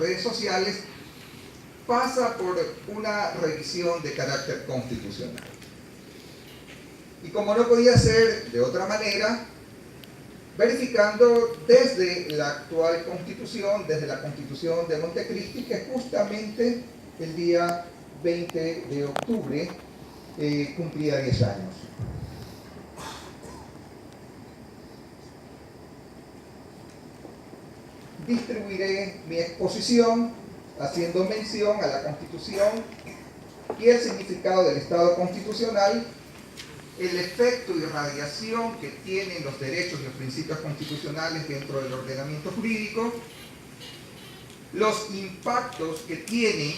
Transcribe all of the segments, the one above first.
redes sociales, pasa por una revisión de carácter constitucional. Y como no podía ser de otra manera, verificando desde la actual Constitución, desde la Constitución de Montecristi, que justamente el día 20 de octubre cumplía 10 años. Distribuiré mi exposición haciendo mención a la Constitución y el significado del Estado constitucional, el efecto y radiación que tienen los derechos y los principios constitucionales dentro del ordenamiento jurídico, los impactos que tiene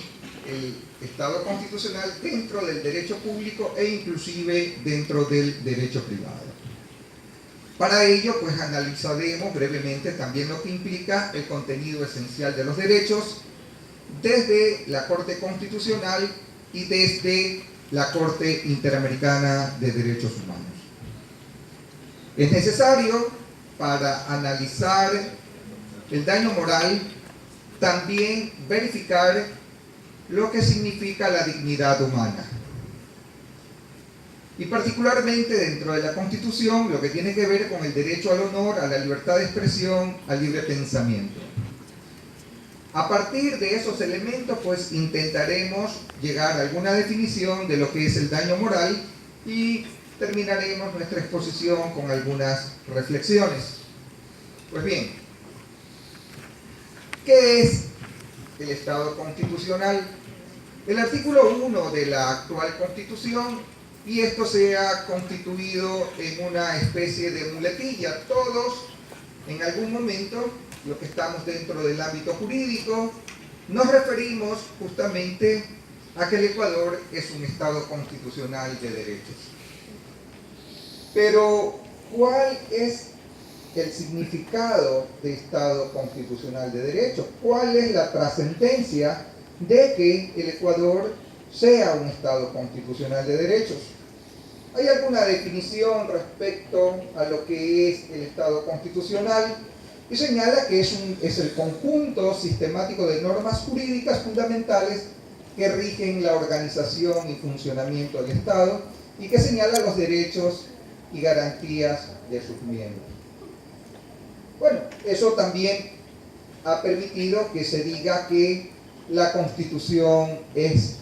el Estado constitucional dentro del derecho público e inclusive dentro del derecho privado. Para ello, pues analizaremos brevemente también lo que implica el contenido esencial de los derechos desde la Corte Constitucional y desde la Corte Interamericana de Derechos Humanos. Es necesario, para analizar el daño moral, también verificar lo que significa la dignidad humana. Y particularmente dentro de la Constitución, lo que tiene que ver con el derecho al honor, a la libertad de expresión, al libre pensamiento. A partir de esos elementos, pues intentaremos llegar a alguna definición de lo que es el daño moral y terminaremos nuestra exposición con algunas reflexiones. Pues bien, ¿qué es el Estado constitucional? El artículo 1 de la actual Constitución, y esto se ha constituido en una especie de muletilla. Todos, en algún momento, los que estamos dentro del ámbito jurídico, nos referimos justamente a que el Ecuador es un Estado constitucional de derechos. Pero, ¿cuál es el significado de Estado constitucional de derechos? ¿Cuál es la trascendencia de que el Ecuador sea un Estado constitucional de derechos? ¿Hay alguna definición respecto a lo que es el Estado constitucional? Y señala que es el conjunto sistemático de normas jurídicas fundamentales que rigen la organización y funcionamiento del Estado y que señala los derechos y garantías de sus miembros. Bueno, eso también ha permitido que se diga que la Constitución es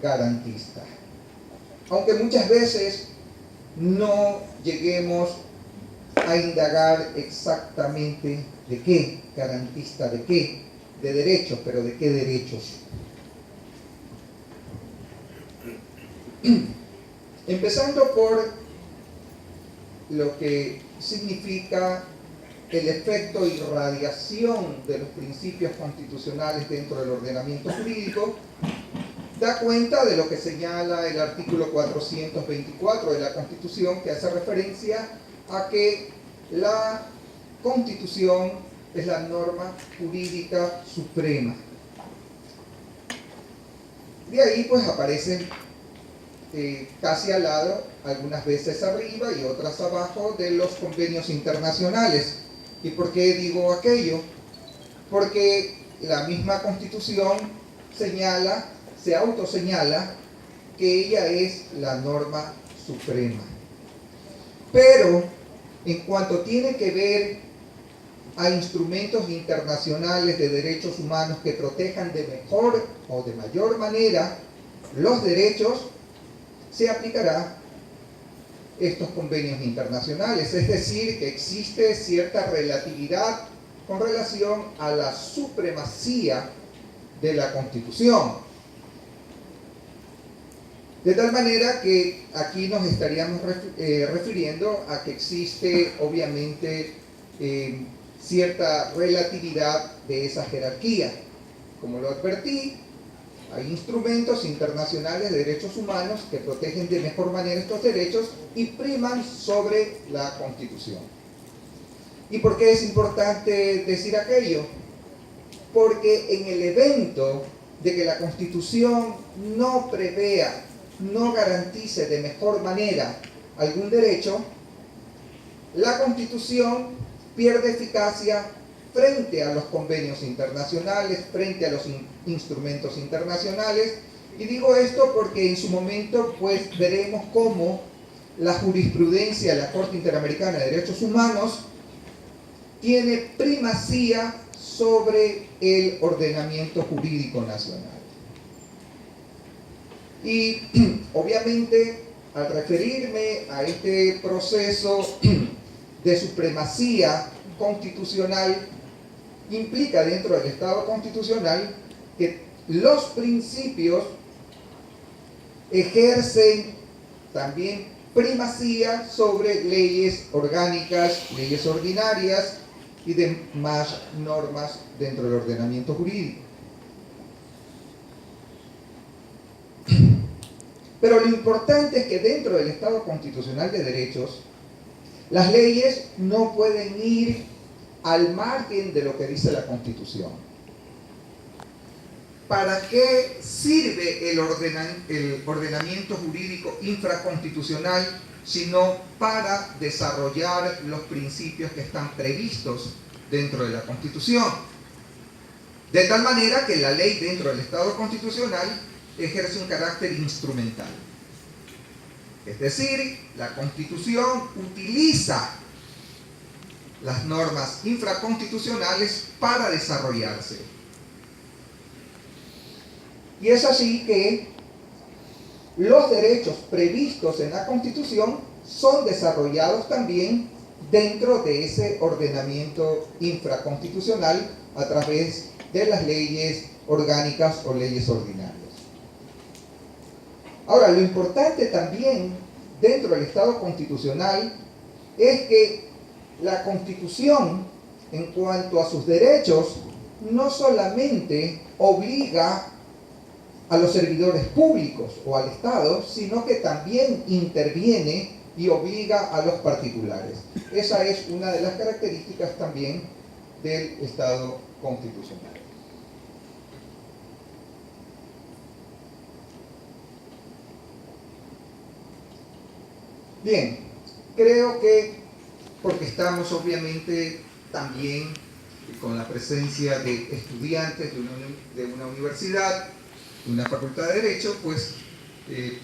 garantista. Aunque muchas veces no lleguemos a indagar exactamente de qué, garantista de qué, de derechos, pero de qué derechos. Empezando por lo que significa el efecto y radiación de los principios constitucionales dentro del ordenamiento jurídico, da cuenta de lo que señala el artículo 424 de la Constitución, que hace referencia a que la Constitución es la norma jurídica suprema. De ahí pues aparecen casi al lado, algunas veces arriba y otras abajo, de los convenios internacionales. ¿Y por qué digo aquello? Porque la misma Constitución se autoseñala que ella es la norma suprema. Pero en cuanto tiene que ver a instrumentos internacionales de derechos humanos que protejan de mejor o de mayor manera los derechos, se aplicará estos convenios internacionales. Es decir, que existe cierta relatividad con relación a la supremacía de la Constitución. De tal manera que aquí nos estaríamos refiriendo a que existe obviamente cierta relatividad de esa jerarquía. Como lo advertí, hay instrumentos internacionales de derechos humanos que protegen de mejor manera estos derechos y priman sobre la Constitución. ¿Y por qué es importante decir aquello? Porque en el evento de que la Constitución no prevea, no garantice de mejor manera algún derecho, la Constitución pierde eficacia frente a los convenios internacionales, frente a los instrumentos internacionales. Y digo esto porque en su momento pues veremos cómo la jurisprudencia de la Corte Interamericana de Derechos Humanos tiene primacía sobre el ordenamiento jurídico nacional. Y obviamente al referirme a este proceso de supremacía constitucional, implica dentro del Estado constitucional que los principios ejercen también primacía sobre leyes orgánicas, leyes ordinarias y demás normas dentro del ordenamiento jurídico. Pero lo importante es que dentro del Estado constitucional de derechos, las leyes no pueden ir al margen de lo que dice la Constitución. ¿Para qué sirve el ordenamiento jurídico infraconstitucional sino para desarrollar los principios que están previstos dentro de la Constitución? De tal manera que la ley dentro del Estado constitucional ejerce un carácter instrumental. Es decir, la Constitución utiliza las normas infraconstitucionales para desarrollarse. Y es así que los derechos previstos en la Constitución son desarrollados también dentro de ese ordenamiento infraconstitucional a través de las leyes orgánicas o leyes ordinarias. Ahora, lo importante también dentro del Estado constitucional es que la Constitución, en cuanto a sus derechos, no solamente obliga a los servidores públicos o al Estado, sino que también interviene y obliga a los particulares. Esa es una de las características también del Estado constitucional. Bien, creo que porque estamos obviamente también con la presencia de estudiantes de una universidad, de una facultad de Derecho, pues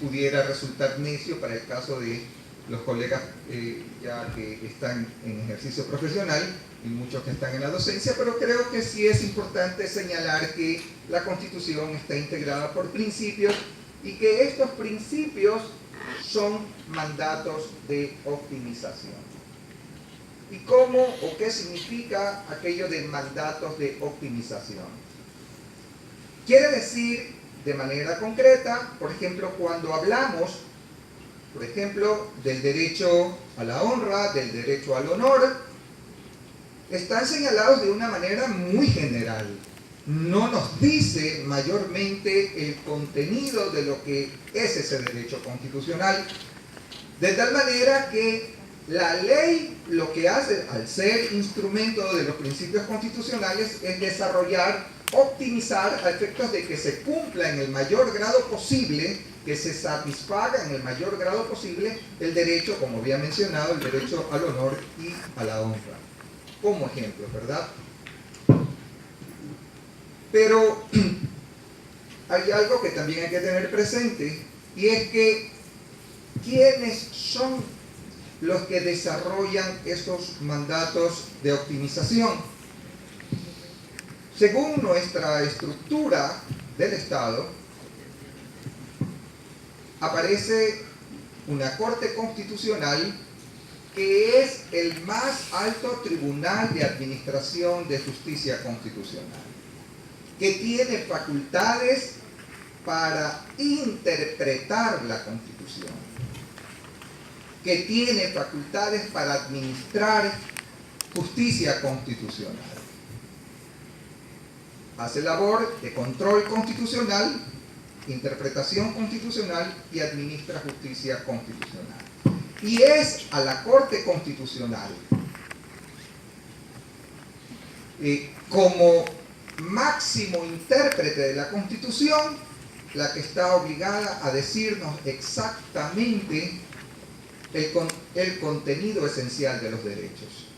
pudiera resultar necio para el caso de los colegas ya que están en ejercicio profesional y muchos que están en la docencia, pero creo que sí es importante señalar que la Constitución está integrada por principios y que estos principios son mandatos de optimización. ¿Y cómo o qué significa aquello de mandatos de optimización? Quiere decir, de manera concreta, por ejemplo, cuando hablamos, por ejemplo, del derecho a la honra, del derecho al honor, están señalados de una manera muy general. No nos dice mayormente el contenido de lo que es ese derecho constitucional, de tal manera que la ley lo que hace, al ser instrumento de los principios constitucionales, es desarrollar, optimizar a efectos de que se cumpla en el mayor grado posible, que se satisfaga en el mayor grado posible el derecho, como había mencionado, el derecho al honor y a la honra. Como ejemplo, ¿verdad? Pero hay algo que también hay que tener presente, y es que ¿quiénes son los que desarrollan estos mandatos de optimización? Según nuestra estructura del Estado, aparece una Corte Constitucional que es el más alto tribunal de administración de justicia constitucional, que tiene facultades para interpretar la Constitución, que tiene facultades para administrar justicia constitucional. Hace labor de control constitucional, interpretación constitucional y administra justicia constitucional. Y es a la Corte Constitucional, como máximo intérprete de la Constitución, la que está obligada a decirnos exactamente el contenido esencial de los derechos.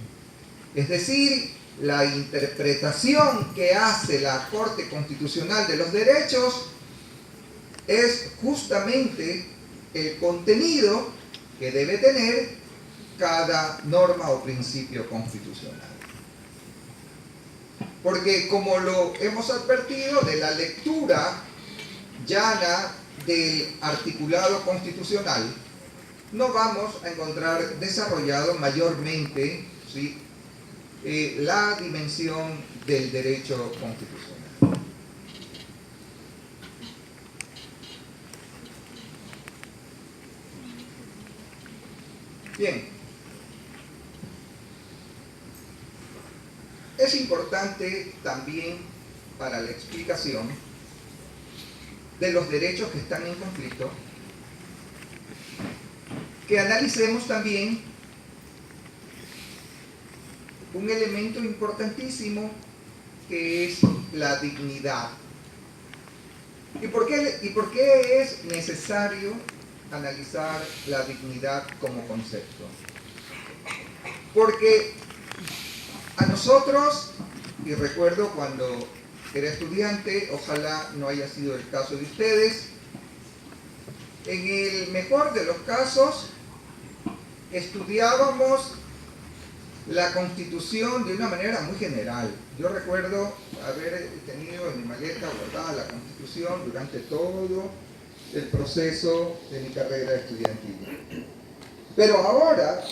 Es decir, la interpretación que hace la Corte Constitucional de los Derechos es justamente el contenido que debe tener cada norma o principio constitucional. Porque como lo hemos advertido de la lectura llana del articulado constitucional, no vamos a encontrar desarrollado mayormente, ¿sí?, la dimensión del derecho constitucional. Bien, es importante también para la explicación de los derechos que están en conflicto que analicemos también un elemento importantísimo que es la dignidad. ¿Y por qué es necesario analizar la dignidad como concepto? Porque a nosotros, y recuerdo cuando era estudiante, ojalá no haya sido el caso de ustedes, en el mejor de los casos estudiábamos la Constitución de una manera muy general. Yo recuerdo haber tenido en mi maleta guardada la Constitución durante todo el proceso de mi carrera estudiantil. Pero ahora,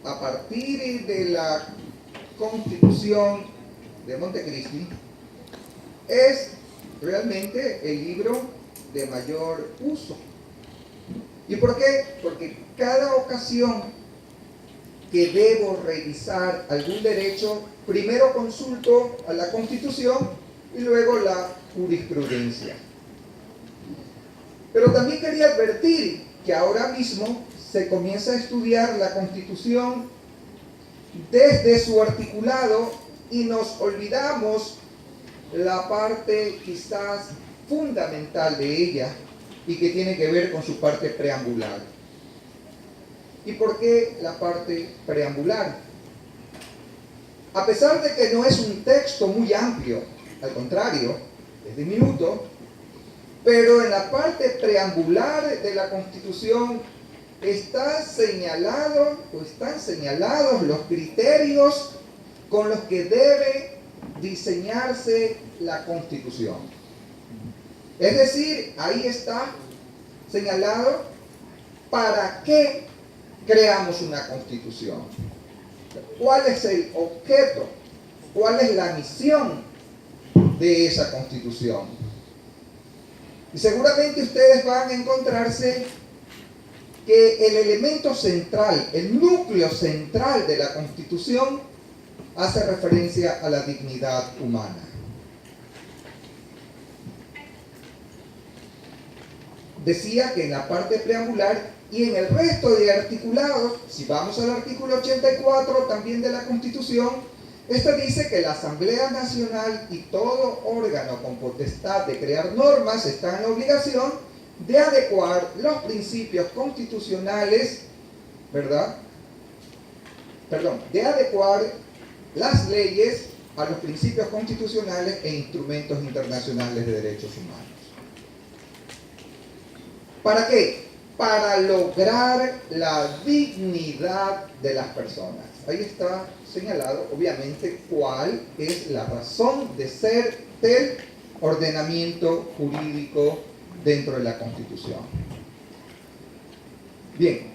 a partir de la Constitución de Montecristi, es realmente el libro de mayor uso. ¿Y por qué? Porque cada ocasión que debo revisar algún derecho, primero consulto a la Constitución y luego la jurisprudencia. Pero también quería advertir que ahora mismo se comienza a estudiar la Constitución desde su articulado y nos olvidamos la parte quizás fundamental de ella y que tiene que ver con su parte preambular. ¿Y por qué la parte preambular? A pesar de que no es un texto muy amplio, al contrario, es diminuto, pero en la parte preambular de la Constitución están señalados los criterios con los que debe diseñarse la Constitución. Es decir, ahí está señalado para qué creamos una Constitución. ¿Cuál es el objeto? ¿Cuál es la misión de esa Constitución? Y seguramente ustedes van a encontrarse que el elemento central, el núcleo central de la Constitución hace referencia a la dignidad humana. Decía que en la parte preambular y en el resto de articulados, si vamos al artículo 84 también de la Constitución, esta dice que la Asamblea Nacional y todo órgano con potestad de crear normas está en la obligación de adecuar los principios constitucionales, ¿verdad? De adecuar las leyes a los principios constitucionales e instrumentos internacionales de derechos humanos. ¿Para qué? Para lograr la dignidad de las personas. Ahí está señalado, obviamente, cuál es la razón de ser del ordenamiento jurídico dentro de la Constitución. Bien.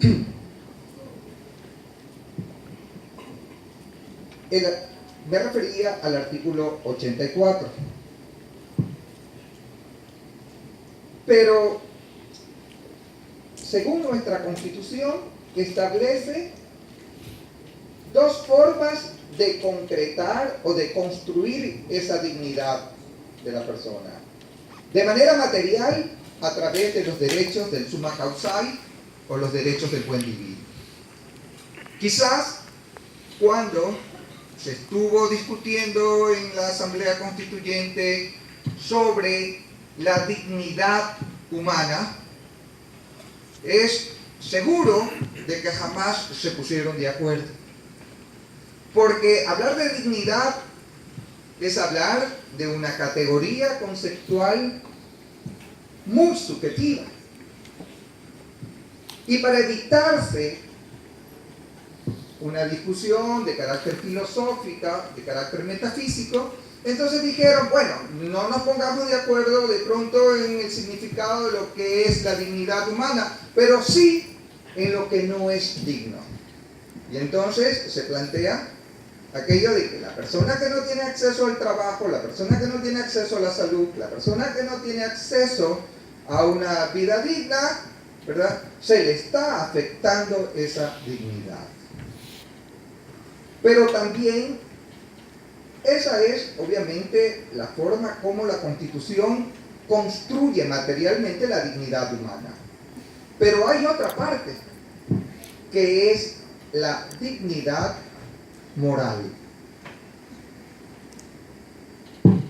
Me refería al artículo 84. Pero, según nuestra Constitución, establece dos formas de concretar o de construir esa dignidad de la persona. De manera material, a través de los derechos del summa causae o los derechos del buen vivir. Quizás cuando se estuvo discutiendo en la Asamblea Constituyente sobre la dignidad humana, es seguro de que jamás se pusieron de acuerdo. Porque hablar de dignidad es hablar de una categoría conceptual muy subjetiva. Y para evitarse una discusión de carácter filosófico, de carácter metafísico, entonces dijeron, bueno, no nos pongamos de acuerdo de pronto en el significado de lo que es la dignidad humana, pero sí en lo que no es digno. Y entonces se plantea aquello de que la persona que no tiene acceso al trabajo, la persona que no tiene acceso a la salud, la persona que no tiene acceso a una vida digna, ¿verdad?, se le está afectando esa dignidad. Pero también esa es obviamente la forma como la Constitución construye materialmente la dignidad humana. Pero hay otra parte, que es la dignidad moral.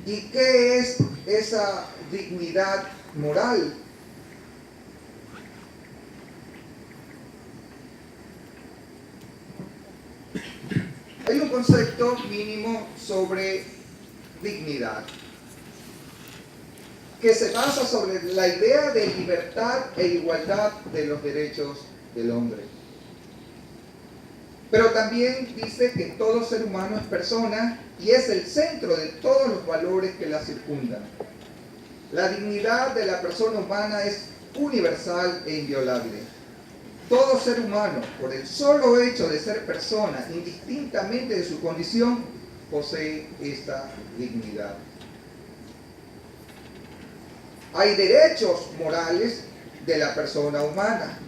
¿Y qué es esa dignidad moral? Hay un concepto mínimo sobre dignidad que se basa sobre la idea de libertad e igualdad de los derechos del hombre. Pero también dice que todo ser humano es persona y es el centro de todos los valores que la circundan. La dignidad de la persona humana es universal e inviolable. Todo ser humano, por el solo hecho de ser persona, indistintamente de su condición, posee esta dignidad. Hay derechos morales de la persona humana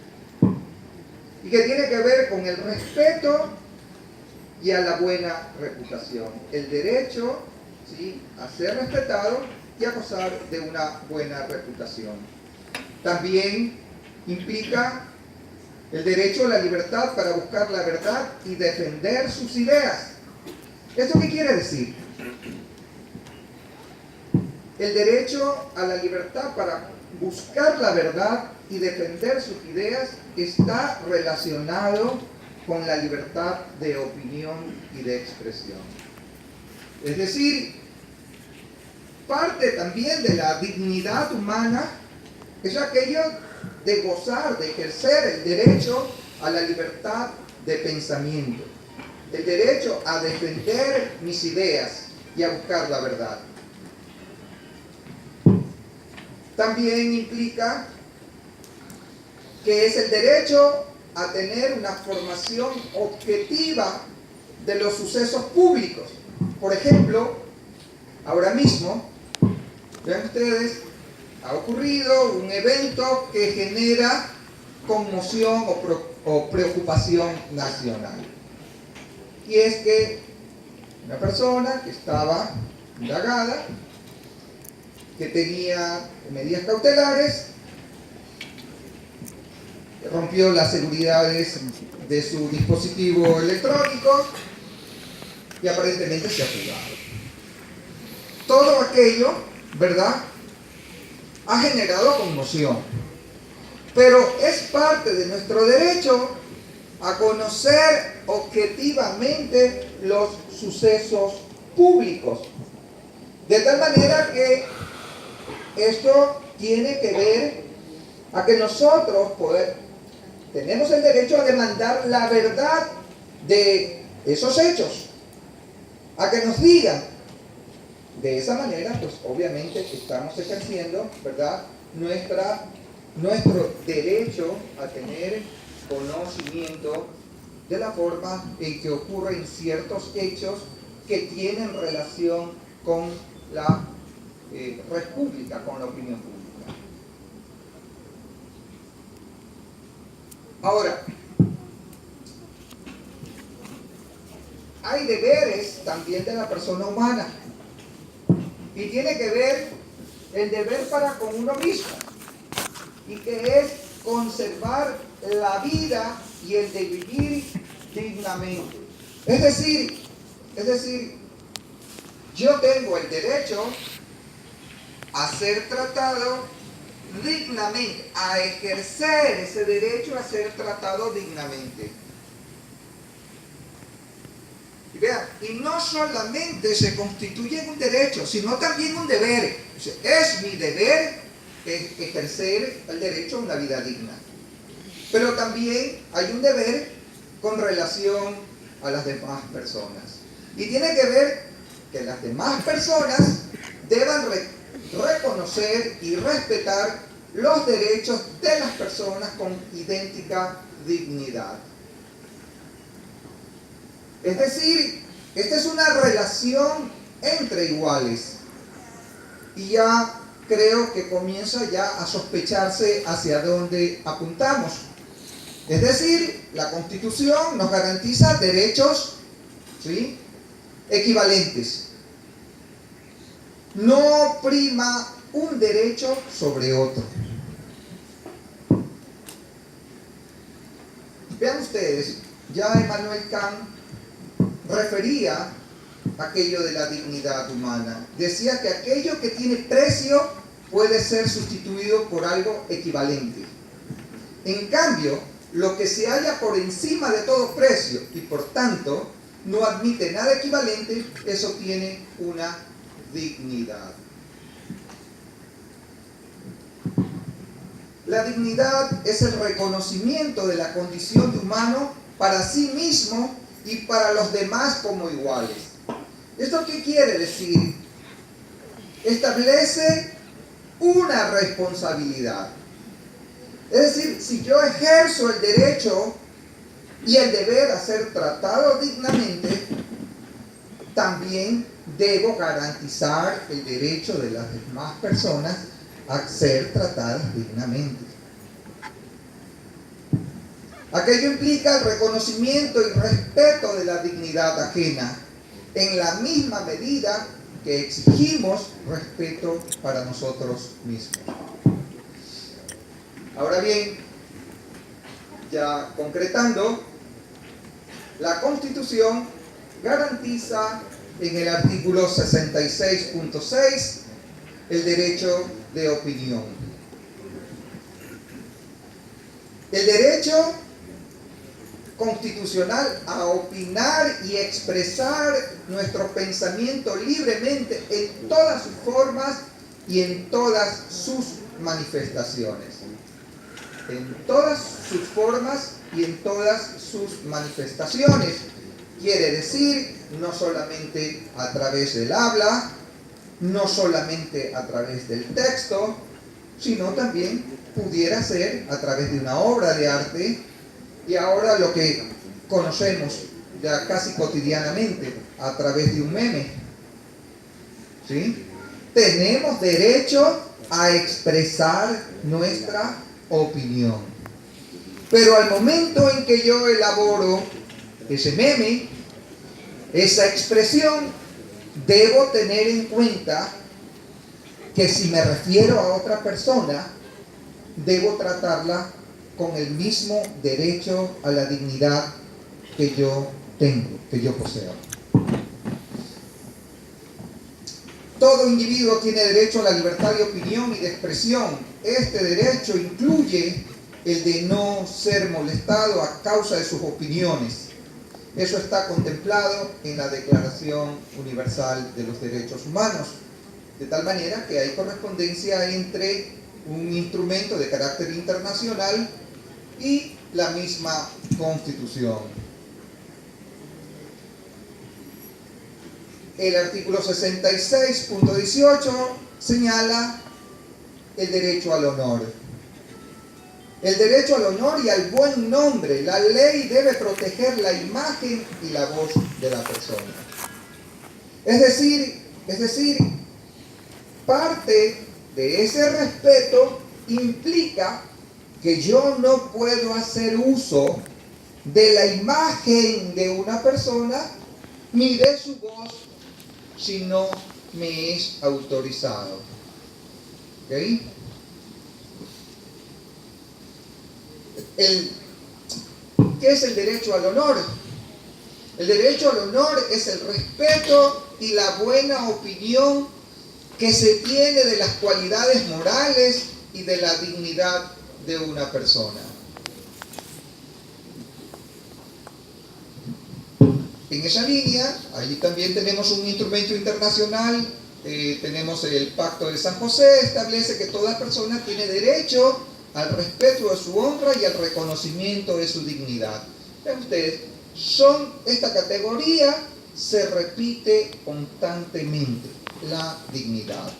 y que tiene que ver con el respeto y a la buena reputación. El derecho, ¿sí?, a ser respetado y a gozar de una buena reputación. También implica el derecho a la libertad para buscar la verdad y defender sus ideas. ¿Esto qué quiere decir? El derecho a la libertad para buscar la verdad y defender sus ideas está relacionado con la libertad de opinión y de expresión. Es decir, parte también de la dignidad humana es aquello de gozar, de ejercer el derecho a la libertad de pensamiento, el derecho a defender mis ideas y a buscar la verdad. También implica que es el derecho a tener una formación objetiva de los sucesos públicos. Por ejemplo, ahora mismo, vean ustedes, ha ocurrido un evento que genera conmoción o preocupación nacional. Y es que una persona que estaba indagada, que tenía medidas cautelares, rompió las seguridades de su dispositivo electrónico y aparentemente se ha fugado. Todo aquello, ¿verdad?, ha generado conmoción. Pero es parte de nuestro derecho a conocer objetivamente los sucesos públicos. De tal manera que esto tiene que ver a que nosotros tenemos el derecho a demandar la verdad de esos hechos, a que nos digan. De esa manera, pues obviamente estamos ejerciendo, ¿verdad?, nuestro derecho a tener conocimiento de la forma en que ocurren ciertos hechos que tienen relación con la república, con la opinión pública. Ahora, hay deberes también de la persona humana. Y tiene que ver el deber para con uno mismo, y que es conservar la vida y el de vivir dignamente. Es decir, yo tengo el derecho a ser tratado dignamente, a ejercer ese derecho a ser tratado dignamente. Y vean, y no solamente se constituye en un derecho, sino también un deber. O sea, es mi deber ejercer el derecho a una vida digna. Pero también hay un deber con relación a las demás personas. Y tiene que ver que las demás personas deban reconocer y respetar los derechos de las personas con idéntica dignidad. Es decir, esta es una relación entre iguales. Y ya creo que comienza ya a sospecharse hacia dónde apuntamos. Es decir, la Constitución nos garantiza derechos, ¿sí?, equivalentes. No prima un derecho sobre otro. Vean ustedes, ya Immanuel Kant refería aquello de la dignidad humana. Decía que aquello que tiene precio puede ser sustituido por algo equivalente. En cambio, lo que se halla por encima de todo precio y por tanto no admite nada equivalente, eso tiene una dignidad. La dignidad es el reconocimiento de la condición de humano para sí mismo y para los demás como iguales. ¿Esto qué quiere decir? Establece una responsabilidad. Es decir, si yo ejerzo el derecho y el deber a ser tratado dignamente, también debo garantizar el derecho de las demás personas a ser tratadas dignamente. Aquello implica el reconocimiento y respeto de la dignidad ajena, en la misma medida que exigimos respeto para nosotros mismos. Ahora bien, ya concretando, la Constitución garantiza en el artículo 66.6 el derecho de opinión. El derecho constitucional a opinar y expresar nuestro pensamiento libremente en todas sus formas y en todas sus manifestaciones. En todas sus formas y en todas sus manifestaciones. Quiere decir, no solamente a través del habla, no solamente a través del texto, sino también pudiera ser a través de una obra de arte, y ahora lo que conocemos ya casi cotidianamente, a través de un meme. ¿Sí? Tenemos derecho a expresar nuestra opinión. Pero al momento en que yo elaboro ese meme, esa expresión, debo tener en cuenta que si me refiero a otra persona, debo tratarla con el mismo derecho a la dignidad que yo tengo, que yo poseo. Todo individuo tiene derecho a la libertad de opinión y de expresión. Este derecho incluye el de no ser molestado a causa de sus opiniones. Eso está contemplado en la Declaración Universal de los Derechos Humanos. De tal manera que hay correspondencia entre un instrumento de carácter internacional y la misma Constitución. El artículo 66.18 señala el derecho al honor. El derecho al honor y al buen nombre. La ley debe proteger la imagen y la voz de la persona. Es decir, parte de ese respeto implica que yo no puedo hacer uso de la imagen de una persona ni de su voz si no me es autorizado. ¿Ok? ¿Qué es el derecho al honor? El derecho al honor es el respeto y la buena opinión que se tiene de las cualidades morales y de la dignidad de una persona. En esa línea, ahí también tenemos un instrumento internacional, tenemos el Pacto de San José, establece que toda persona tiene derecho al respeto de su honra y al reconocimiento de su dignidad. Vean ustedes, esta categoría se repite constantemente, la dignidad.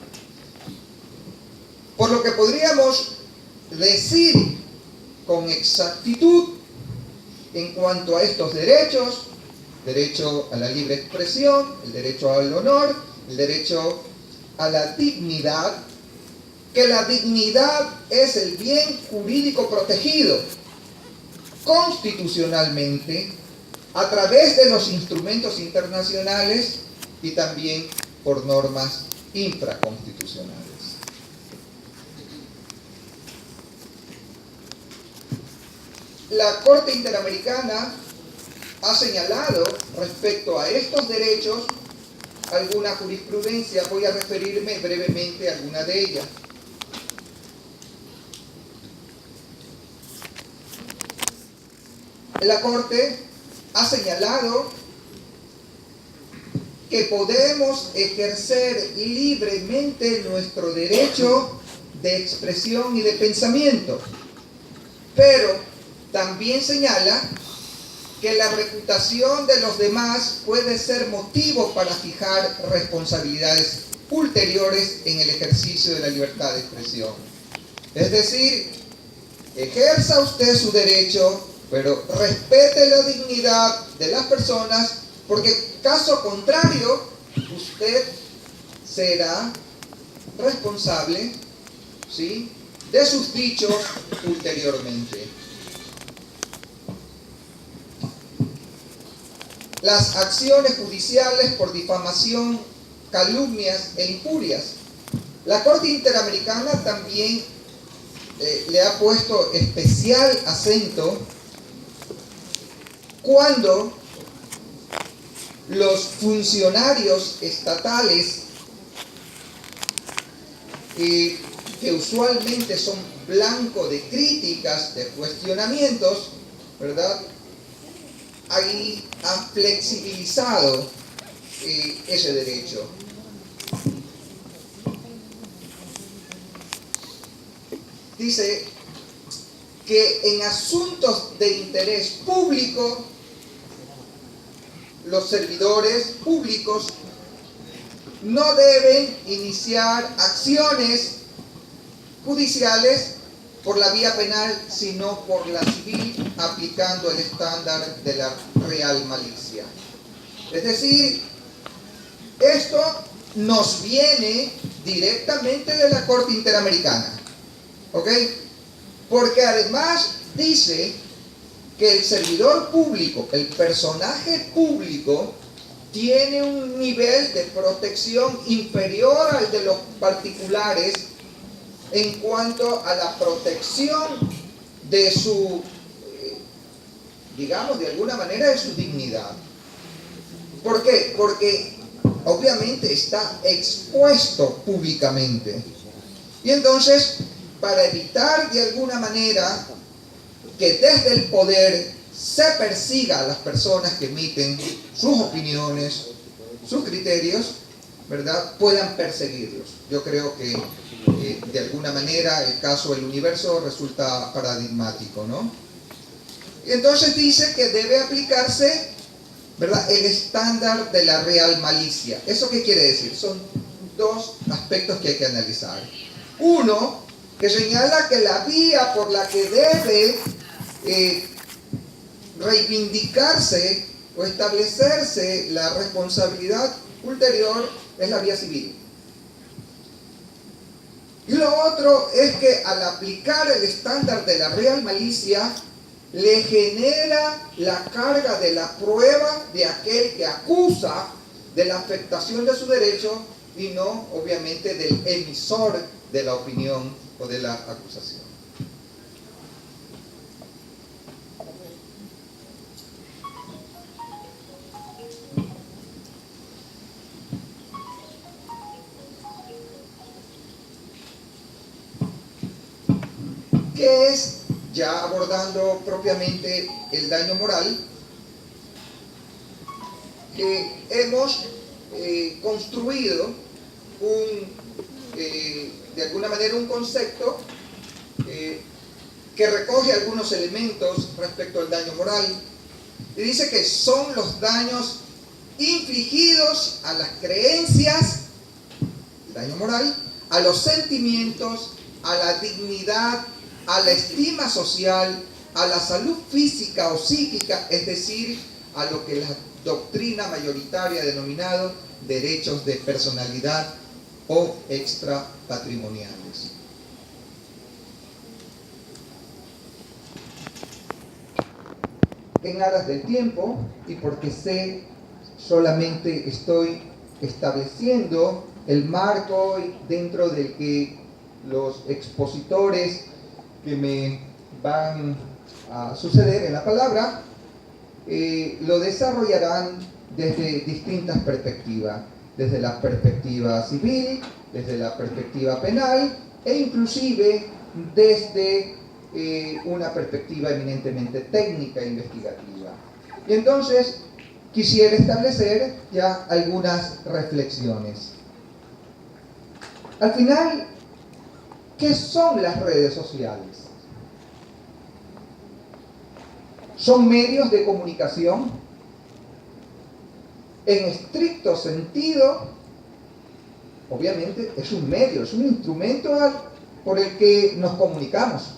Por lo que podríamos decir con exactitud en cuanto a estos derechos: derecho a la libre expresión, el derecho al honor, el derecho a la dignidad, que la dignidad es el bien jurídico protegido constitucionalmente a través de los instrumentos internacionales y también por normas infraconstitucionales. La Corte Interamericana ha señalado respecto a estos derechos alguna jurisprudencia. Voy a referirme brevemente a alguna de ellas. La Corte ha señalado que podemos ejercer libremente nuestro derecho de expresión y de pensamiento, pero también señala que la reputación de los demás puede ser motivo para fijar responsabilidades ulteriores en el ejercicio de la libertad de expresión. Es decir, ejerza usted su derecho, pero respete la dignidad de las personas, porque caso contrario, usted será responsable, ¿sí?, de sus dichos ulteriormente. Las acciones judiciales por difamación, calumnias e injurias. La Corte Interamericana también le ha puesto especial acento cuando los funcionarios estatales, que usualmente son blanco de críticas, de cuestionamientos, ¿verdad?, ahí ha flexibilizado ese derecho. Dice que en asuntos de interés público, los servidores públicos no deben iniciar acciones judiciales por la vía penal, sino por la civil, aplicando el estándar de la real malicia. Es decir, esto nos viene directamente de la Corte Interamericana, ¿ok? Porque además dice que el servidor público, el personaje público, tiene un nivel de protección inferior al de los particulares en cuanto a la protección de su, digamos, de alguna manera, de su dignidad. ¿Por qué? Porque obviamente está expuesto públicamente. Y entonces, para evitar de alguna manera que desde el poder se persiga a las personas que emiten sus opiniones, sus criterios, ¿verdad?, puedan perseguirlos. Yo creo que de alguna manera el caso del Universo resulta paradigmático, ¿no? Y entonces dice que debe aplicarse, ¿verdad?, el estándar de la real malicia. ¿Eso qué quiere decir? Son dos aspectos que hay que analizar. Uno, que señala que la vía por la que debe reivindicarse o establecerse la responsabilidad ulterior es la vía civil. Y lo otro es que al aplicar el estándar de la real malicia, le genera la carga de la prueba de aquel que acusa de la afectación de su derecho y no, obviamente, del emisor de la opinión o de la acusación. ¿Qué es, ya abordando propiamente el daño moral? hemos construido de alguna manera un concepto que recoge algunos elementos respecto al daño moral y dice que son los daños infligidos a las creencias, el daño moral, a los sentimientos, a la dignidad, a la estima social, a la salud física o psíquica, es decir, a lo que la doctrina mayoritaria ha denominado derechos de personalidad o extrapatrimoniales. En aras del tiempo, y porque solamente estoy estableciendo el marco dentro del que los expositores que me van a suceder en la palabra lo desarrollarán desde distintas perspectivas, desde la perspectiva civil, desde la perspectiva penal e inclusive desde una perspectiva eminentemente técnica e investigativa. Y entonces quisiera establecer ya algunas reflexiones. Al final, ¿qué son las redes sociales? ¿Son medios de comunicación? En estricto sentido, obviamente es un medio, es un instrumento por el que nos comunicamos.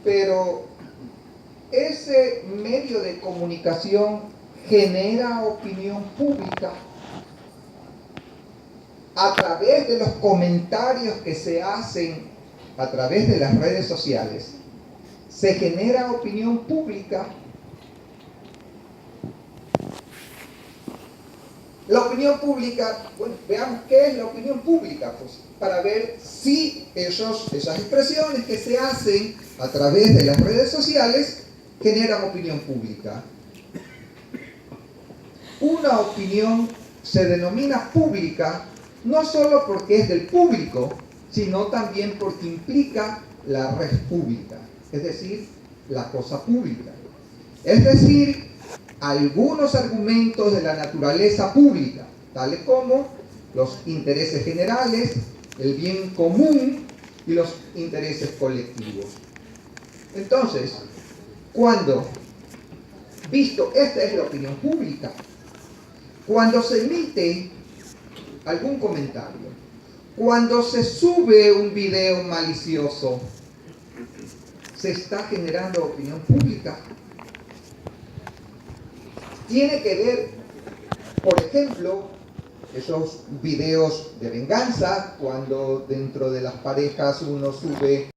Pero ese medio de comunicación genera opinión pública a través de los comentarios que se hacen a través de las redes sociales. Se genera opinión pública. La opinión pública, bueno, veamos qué es la opinión pública, pues, para ver si esas expresiones que se hacen a través de las redes sociales generan opinión pública. Una opinión se denomina pública no solo porque es del público, sino también porque implica la red pública, es decir, la cosa pública. Es decir, algunos argumentos de la naturaleza pública, tales como los intereses generales, el bien común y los intereses colectivos. Entonces, esta es la opinión pública, cuando se emite algún comentario, cuando se sube un video malicioso, se está generando opinión pública. Tiene que ver, por ejemplo, esos videos de venganza, cuando dentro de las parejas uno sube